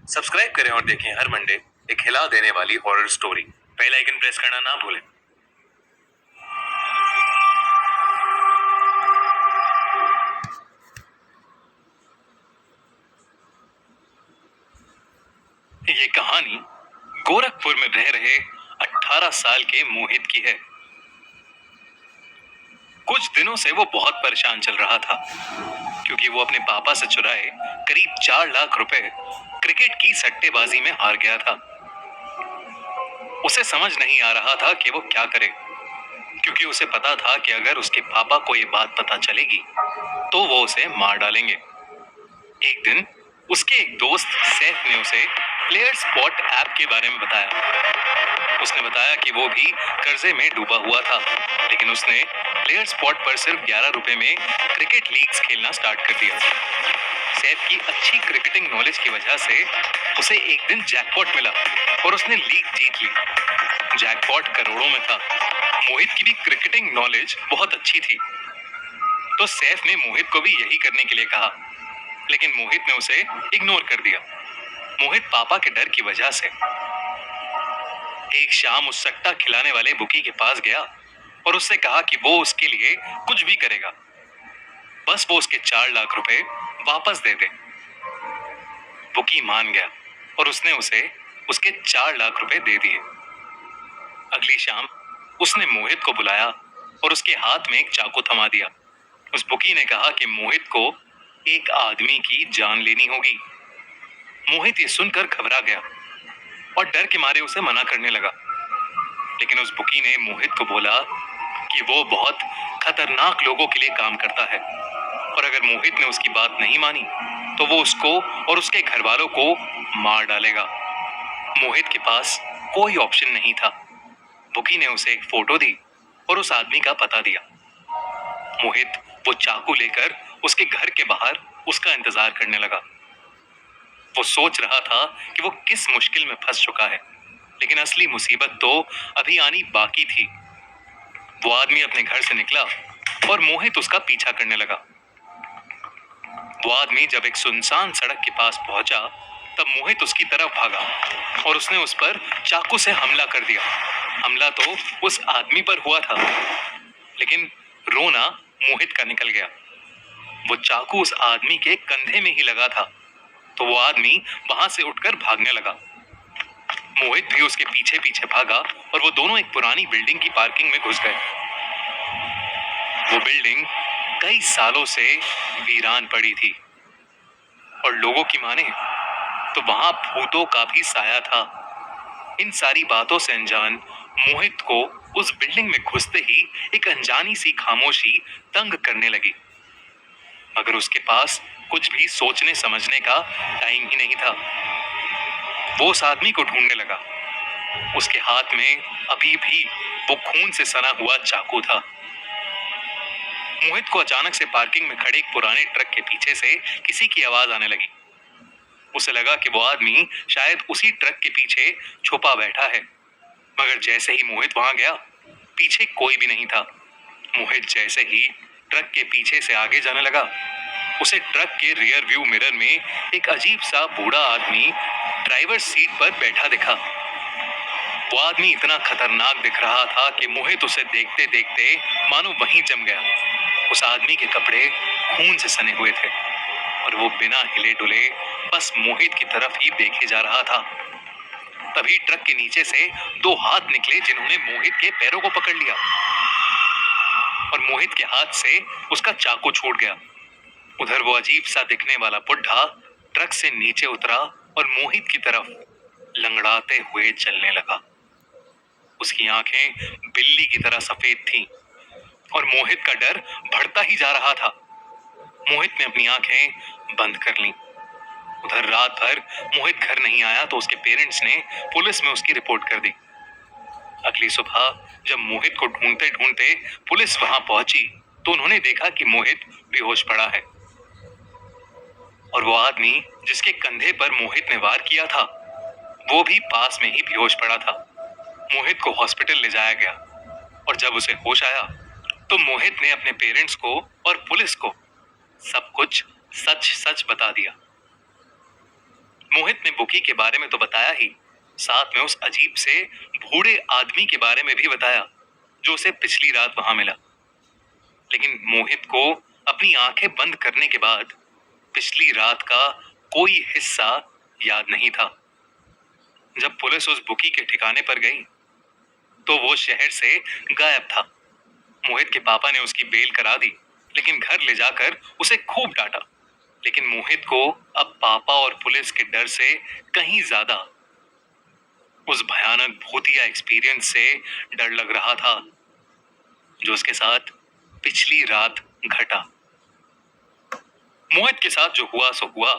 Subscribe करें और देखें हर मंडे एक हिला देने वाली horror story. Bell icon press करना ना भूलें। ये कहानी गोरखपुर में रह रहे 18 साल के मोहित की है। कुछ दिनों से वो बहुत परेशान चल रहा था क्योंकि वो अपने पापा से चुराए करीब 4 लाख रुपए क्रिकेट की सट्टेबाजी में हार गया था। उसे समझ नहीं आ रहा था कि वो क्या करे, क्योंकि उसे पता था कि अगर उसके पापा को ये बात पता चलेगी तो वो उसे मार डालेंगे। एक दिन उसके एक दोस्त सैफ ने उसे प्लेयर स्पॉट ऐप के बारे में बताया। उसने बताया कि वो भी कर्जे में डूबा हुआ था, लेकिन उसने प्लेयर स्पॉट पर सिर्फ 11 रुपए में क्रिकेट लीग्स खेलना स्टार्ट कर दिया। सैफ की अच्छी क्रिकेटिंग नॉलेज की वजह से उसे एक दिन जैकपॉट मिला और उसने लीग जीत ली। जैकपॉट करोड़ों में था। मोहित की भी क्रिकेटिंग नॉलेज बहुत अच्छी थी, तो सैफ ने मोहित को भी यही करने के लिए कहा, लेकिन मोहित ने उसे इग्नोर कर दिया। मोहित पापा के डर की वजह से एक शाम उस सट्टा खिलाने वाले बुकी के पास गया और उससे कहा कि वो उसके लिए कुछ भी करेगा, बस वो उसके 4 लाख रुपए वापस दे दे। बुकी मान गया और उसने उसे उसके 4 लाख रुपए दे दिए। अगली शाम उसने मोहित को बुलाया और उसके हाथ में एक चाकू थमा दिया। उस बुकी ने कहा कि मोहित को एक आदमी की जान लेनी होगी। मोहित ये सुनकर घबरा गया और डर के मारे उसे मना करने लगा, लेकिन उस बुकी ने मोहित को बोला कि वो बहुत खतरनाक लोगों के लिए काम करता है और अगर मोहित ने उसकी बात नहीं मानी तो वो उसको और उसके घर वालों को मार डालेगा। मोहित के पास कोई ऑप्शन नहीं था। बुकी ने उसे एक फोटो दी और उस आदमी का पता दिया। मोहित वो चाकू लेकर उसके घर के बाहर उसका इंतजार करने लगा। वो सोच रहा था कि वो किस मुश्किल में फंस चुका है, लेकिन असली मुसीबत तो अभी आनी बाकी थी। वो आदमी अपने घर से निकला और मोहित उसका पीछा करने लगा। वो आदमी जब एक सुनसान सड़क के पास पहुंचा तब मोहित उसकी तरफ भागा और उसने उस पर चाकू से हमला कर दिया। हमला तो उस आदमी पर हुआ था, लेकिन रोना मोहित का निकल गया। वो चाकू उस आदमी के कंधे में ही लगा था, तो वो आदमी वहां से उठकर भागने लगा। मोहित भी उसके पीछे पीछे भागा और वो दोनों एक पुरानी बिल्डिंग की पार्किंग में घुस गए। वो बिल्डिंग कई सालों से वीरान पड़ी थी और लोगों की माने तो वहां भूतों का भी साया था। इन सारी बातों से अनजान मोहित को उस बिल्डिंग में घुसते ही एक अनजानी सी खामोशी तंग करने लगी, मगर उसके पास कुछ भी सोचने समझने का टाइम ही नहीं था। वो उस आदमी को ढूंढने लगा। उसके हाथ में अभी भी वो खून से सना हुआ चाकू था। मोहित को अचानक से पार्किंग में खड़े एक पुराने ट्रक के पीछे से किसी की आवाज आने लगी। उसे लगा कि वो आदमी शायद उसी ट्रक के पीछे छुपा बैठा है, मगर जैसे ही मोहित वहां गया पीछे कोई भी नहीं था। मोहित जैसे ही ट्रक के पीछे से आगे जाने लगा, उसे ट्रक के रियर व्यू मिरर में एक अजीब सा बूढ़ा आदमी ड्राइवर सीट पर बैठा दिखा। वो आदमी इतना खतरनाक दिख रहा था कि मोहित उसे देखते देखते मानो वहीं जम गया। उस आदमी के कपड़े खून से सने हुए थे और वो बिना हिले डुले बस मोहित की तरफ ही देखे जा रहा था। तभी ट्रक के नीचे से 2 हाथ निकले जिन्होंने मोहित के पैरों को पकड़ लिया और मोहित के हाथ से उसका चाकू छूट गया। उधर वो अजीब सा दिखने वाला बुढ़ा ट्रक से नीचे उतरा और मोहित की तरफ लंगड़ाते हुए चलने लगा। उसकी आंखें बिल्ली की तरह सफेद थीं और मोहित का डर बढ़ता ही जा रहा था। मोहित ने अपनी आंखें बंद कर लीं। उधर रात भर मोहित घर नहीं आया तो उसके पेरेंट्स ने पुलिस में उसकी रिपोर्ट कर दी। अगली सुबह जब मोहित को ढूंढते ढूंढते पुलिस वहां पहुंची तो उन्होंने देखा कि मोहित बेहोश पड़ा है और वो आदमी जिसके कंधे पर मोहित ने वार किया था वो भी पास में ही बेहोश पड़ा था। मोहित को हॉस्पिटल ले जाया गया और जब उसे होश आया तो मोहित ने अपने पेरेंट्स को और पुलिस को सब कुछ सच सच बता दिया। मोहित ने बुकी के बारे में तो बताया ही, साथ में उस अजीब से बूढ़े आदमी के बारे में भी बताया जो उसे पिछली रात वहां मिला। लेकिन मोहित को अपनी आंखें बंद करने के बाद पिछली रात का कोई हिस्सा याद नहीं था। जब पुलिस उस बुकी के ठिकाने पर गई तो वो शहर से गायब था। मोहित के पापा ने उसकी बेल करा दी, लेकिन घर ले जाकर उसे खूब डांटा। लेकिन मोहित को अब पापा और पुलिस के डर से कहीं ज्यादा उस भयानक भूतिया एक्सपीरियंस से डर लग रहा था जो उसके साथ पिछली रात घटा। मोहित के साथ जो हुआ सो हुआ,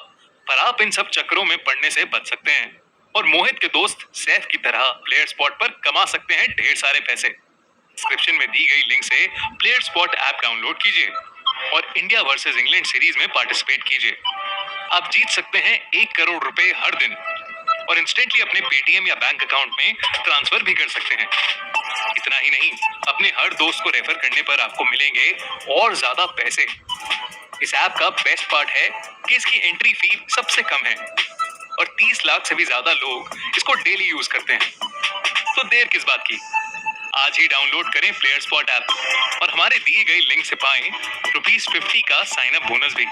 पर आप इन सब चक्करों में पड़ने से बच सकते हैं और मोहित के दोस्त सैफ की तरह प्लेयर स्पॉट पर कमा सकते हैं ढेर सारे पैसे। डिस्क्रिप्शन में दी गई लिंक से प्लेयर स्पॉट ऐप डाउनलोड कीजिए और इंडिया वर्सेस इंग्लैंड सीरीज में पार्टिसिपेट कीजिए। आप जीत सकते हैं 1 करोड़ रुपए हर दिन और इंस्टेंटली अपने पेटीएम या बैंक अकाउंट में ट्रांसफर भी कर सकते हैं। इतना ही नहीं, अपने हर दोस्त को रेफर करने पर आपको मिलेंगे और ज्यादा पैसे। इस ऐप का बेस्ट पार्ट है कि इसकी एंट्री फी सबसे कम है और 30 लाख से भी ज्यादा लोग इसको डेली यूज करते हैं। तो देर किस बात की, आज ही डाउनलोड करें प्लेयर स्पॉट ऐप और हमारे दिए गए लिंक से पाएं ₹50 का साइन अप बोनस भी।